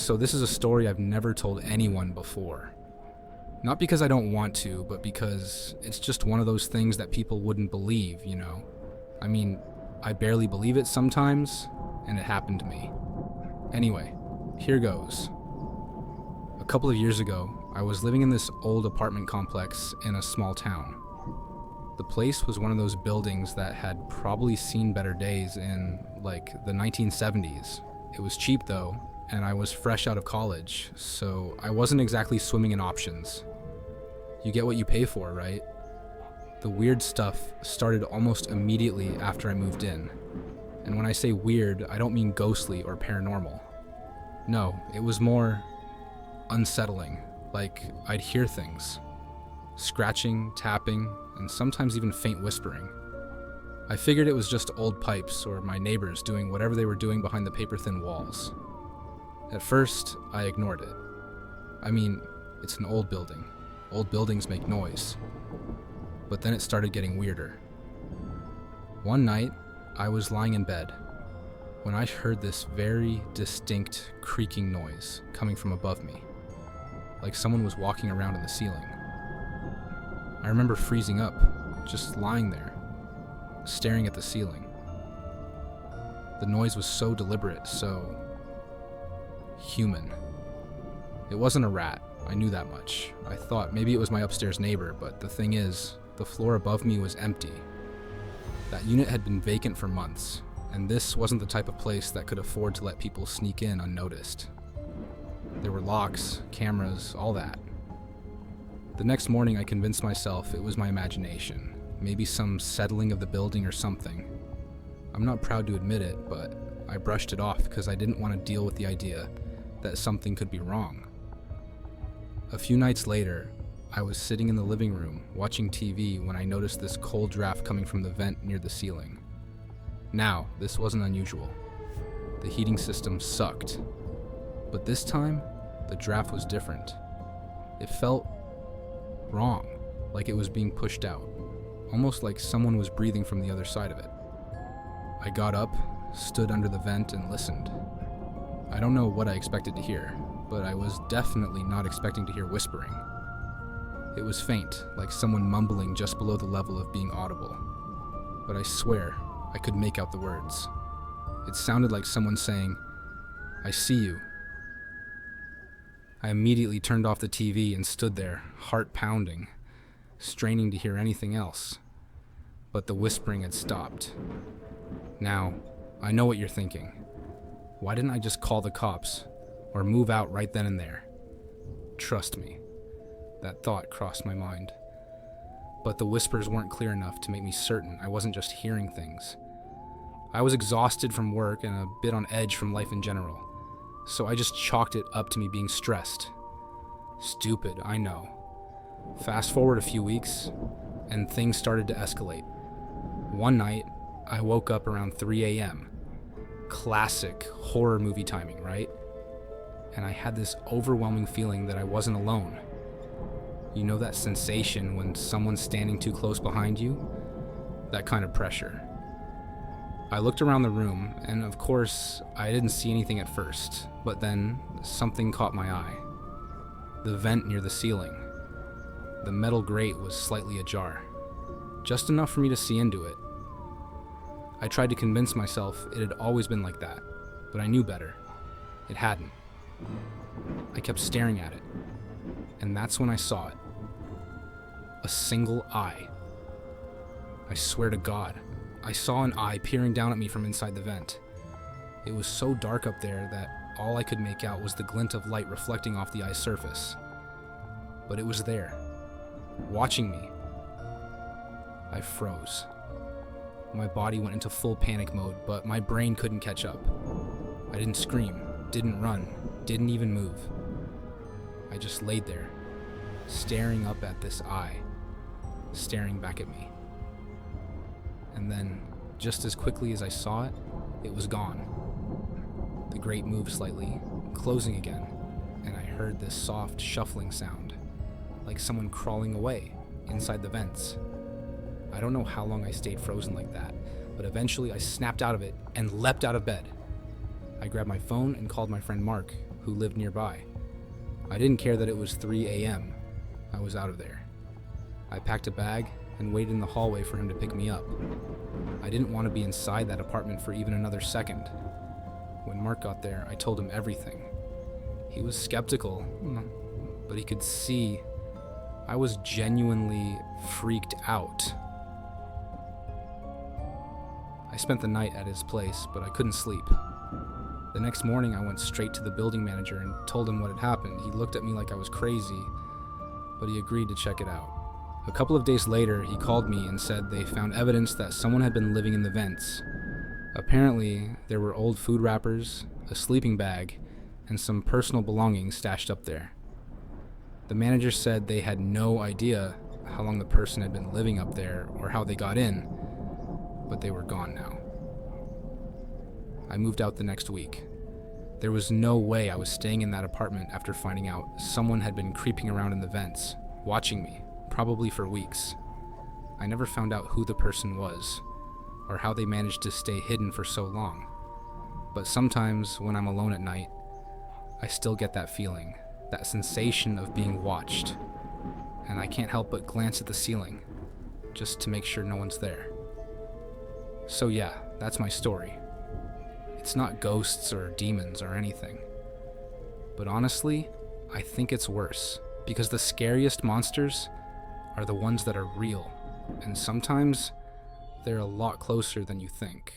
So this is a story I've never told anyone before. Not because I don't want to, but because it's just one of those things that people wouldn't believe, you know? I mean, I barely believe it sometimes, and it happened to me. Anyway, here goes. A couple of years ago, I was living in this old apartment complex in a small town. The place was one of those buildings that had probably seen better days in, like, the 1970s. It was cheap though, and I was fresh out of college, so I wasn't exactly swimming in options. You get what you pay for, right? The weird stuff started almost immediately after I moved in. And when I say weird, I don't mean ghostly or paranormal. No, it was more unsettling. Like, I'd hear things. Scratching, tapping, and sometimes even faint whispering. I figured it was just old pipes or my neighbors doing whatever they were doing behind the paper-thin walls. At first, I ignored it. I mean, it's an old building. Old buildings make noise. But then it started getting weirder. One night, I was lying in bed when I heard this very distinct creaking noise coming from above me, like someone was walking around in the ceiling. I remember freezing up, just lying there, staring at the ceiling. The noise was so deliberate, so human. It wasn't a rat, I knew that much. I thought maybe it was my upstairs neighbor, but the thing is, the floor above me was empty. That unit had been vacant for months, and this wasn't the type of place that could afford to let people sneak in unnoticed. There were locks, cameras, all that. The next morning I convinced myself it was my imagination, maybe some settling of the building or something. I'm not proud to admit it, but I brushed it off because I didn't want to deal with the idea that something could be wrong. A few nights later, I was sitting in the living room watching TV when I noticed this cold draft coming from the vent near the ceiling. Now, this wasn't unusual. The heating system sucked. But this time, the draft was different. It felt wrong, like it was being pushed out, almost like someone was breathing from the other side of it. I got up, stood under the vent, and listened. I don't know what I expected to hear, but I was definitely not expecting to hear whispering. It was faint, like someone mumbling just below the level of being audible. But I swear, I could make out the words. It sounded like someone saying, "I see you." I immediately turned off the TV and stood there, heart pounding, straining to hear anything else. But the whispering had stopped. Now, I know what you're thinking. Why didn't I just call the cops, or move out right then and there? Trust me, that thought crossed my mind. But the whispers weren't clear enough to make me certain I wasn't just hearing things. I was exhausted from work and a bit on edge from life in general, so I just chalked it up to me being stressed. Stupid, I know. Fast forward a few weeks, and things started to escalate. One night, I woke up around 3 a.m. Classic horror movie timing, right? And I had this overwhelming feeling that I wasn't alone. You know that sensation when someone's standing too close behind you? That kind of pressure. I looked around the room, and of course, I didn't see anything at first, but then something caught my eye. The vent near the ceiling. The metal grate was slightly ajar, just enough for me to see into it. I tried to convince myself it had always been like that, but I knew better. It hadn't. I kept staring at it, and that's when I saw it. A single eye. I swear to God, I saw an eye peering down at me from inside the vent. It was so dark up there that all I could make out was the glint of light reflecting off the eye's surface. But it was there, watching me. I froze. My body went into full panic mode, but my brain couldn't catch up. I didn't scream, didn't run, didn't even move. I just laid there, staring up at this eye, staring back at me. And then, just as quickly as I saw it, it was gone. The grate moved slightly, closing again, and I heard this soft shuffling sound, like someone crawling away inside the vents. I don't know how long I stayed frozen like that, but eventually I snapped out of it and leapt out of bed. I grabbed my phone and called my friend Mark, who lived nearby. I didn't care that it was 3 a.m. I was out of there. I packed a bag and waited in the hallway for him to pick me up. I didn't want to be inside that apartment for even another second. When Mark got there, I told him everything. He was skeptical, but he could see I was genuinely freaked out. I spent the night at his place, but I couldn't sleep. The next morning, I went straight to the building manager and told him what had happened. He looked at me like I was crazy, but he agreed to check it out. A couple of days later, he called me and said they found evidence that someone had been living in the vents. Apparently, there were old food wrappers, a sleeping bag, and some personal belongings stashed up there. The manager said they had no idea how long the person had been living up there or how they got in, but they were gone now. I moved out the next week. There was no way I was staying in that apartment after finding out someone had been creeping around in the vents, watching me, probably for weeks. I never found out who the person was, or how they managed to stay hidden for so long. But sometimes, when I'm alone at night, I still get that feeling, that sensation of being watched, and I can't help but glance at the ceiling, just to make sure no one's there. So yeah, that's my story. It's not ghosts or demons or anything. But honestly, I think it's worse, because the scariest monsters are the ones that are real, and sometimes they're a lot closer than you think.